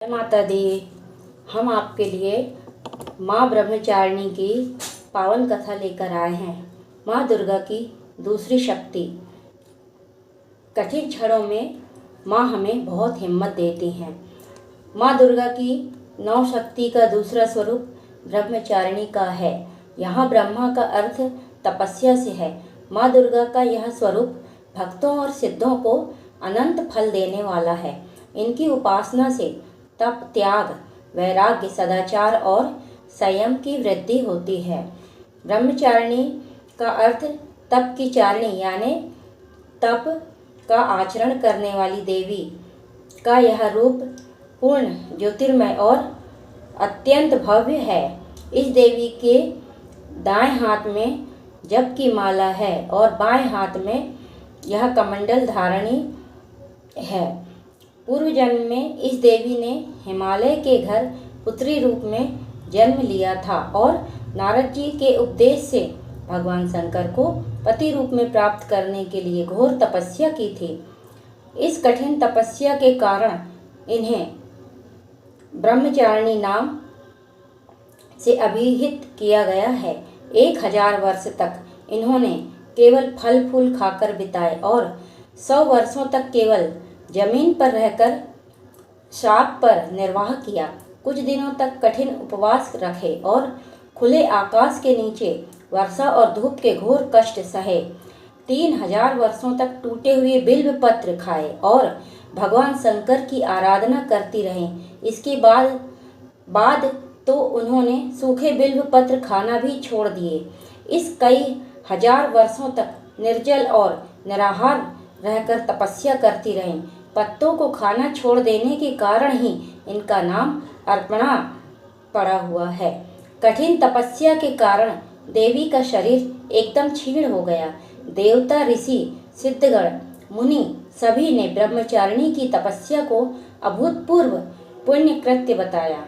माता दी, हम आपके लिए माँ ब्रह्मचारिणी की पावन कथा लेकर आए हैं। माँ दुर्गा की दूसरी शक्ति। कठिन क्षणों में माँ हमें बहुत हिम्मत देती हैं। माँ दुर्गा की 9 शक्ति का दूसरा स्वरूप ब्रह्मचारिणी का है। यहाँ ब्रह्मा का अर्थ तपस्या से है। माँ दुर्गा का यह स्वरूप भक्तों और सिद्धों को अनंत फल देने वाला है। इनकी उपासना से तप, त्याग, वैराग्य, सदाचार और संयम की वृद्धि होती है। ब्रह्मचारिणी का अर्थ तप की चारिणी यानी तप का आचरण करने वाली देवी का यह रूप पूर्ण, ज्योतिर्मय और अत्यंत भव्य है। इस देवी के दाएं हाथ में जप की माला है और बाएं हाथ में यह कमंडल धारणी है। पूर्व जन्म में इस देवी ने हिमालय के घर पुत्री रूप में जन्म लिया था और नारद जी के उपदेश से भगवान शंकर को पति रूप में प्राप्त करने के लिए घोर तपस्या की थी। इस कठिन तपस्या के कारण इन्हें ब्रह्मचारिणी नाम से अभिहित किया गया है। 1000 वर्ष तक इन्होंने केवल फल फूल खाकर बिताए और 100 वर्षों तक केवल जमीन पर रहकर शाक पर निर्वाह किया। कुछ दिनों तक कठिन उपवास रखे और खुले आकाश के नीचे वर्षा और धूप के घोर कष्ट सहे। 3000 वर्षों तक टूटे हुए बिल्व पत्र खाए और भगवान शंकर की आराधना करती रहें। इसके बाद तो उन्होंने सूखे बिल्व पत्र खाना भी छोड़ दिए। इस कई हजार वर्षों तक निर्जल और निराहार रहकर तपस्या करती रहीं। पत्तों को खाना छोड़ देने के कारण ही इनका नाम अर्पणा पड़ा हुआ है। कठिन तपस्या के कारण देवी का शरीर एकदम क्षीण हो गया। देवता, ऋषि, सिद्धगण, मुनि सभी ने ब्रह्मचारिणी की तपस्या को अभूतपूर्व पुण्य कृत्य बताया,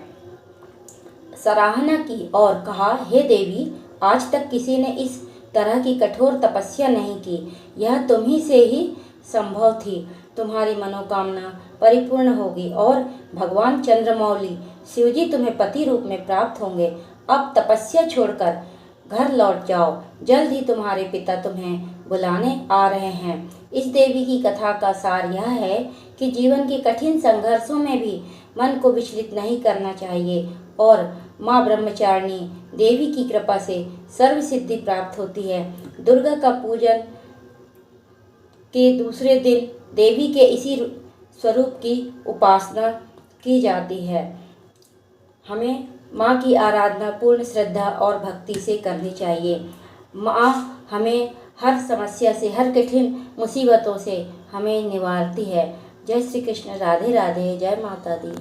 सराहना की और कहा, हे देवी, आज तक किसी ने इस तरह की कठोर तपस्या नहीं की। यह तुम्ही से ही संभव थी। तुम्हारी मनोकामना परिपूर्ण होगी और भगवान चंद्रमौली शिवजी तुम्हें पति रूप में प्राप्त होंगे। अब तपस्या छोड़कर घर लौट जाओ। जल्द ही तुम्हारे पिता तुम्हें बुलाने आ रहे हैं। इस देवी की कथा का सार यह है कि जीवन के कठिन संघर्षों में भी मन को विचलित नहीं करना चाहिए और माँ ब्रह्मचारिणी देवी की कृपा से सर्व सिद्धि प्राप्त होती है। दुर्गा का पूजन के दूसरे दिन देवी के इसी स्वरूप की उपासना की जाती है। हमें माँ की आराधना पूर्ण श्रद्धा और भक्ति से करनी चाहिए। माँ हमें हर समस्या से, हर कठिन मुसीबतों से हमें निवारती है। जय श्री कृष्ण। राधे राधे। जय माता दी।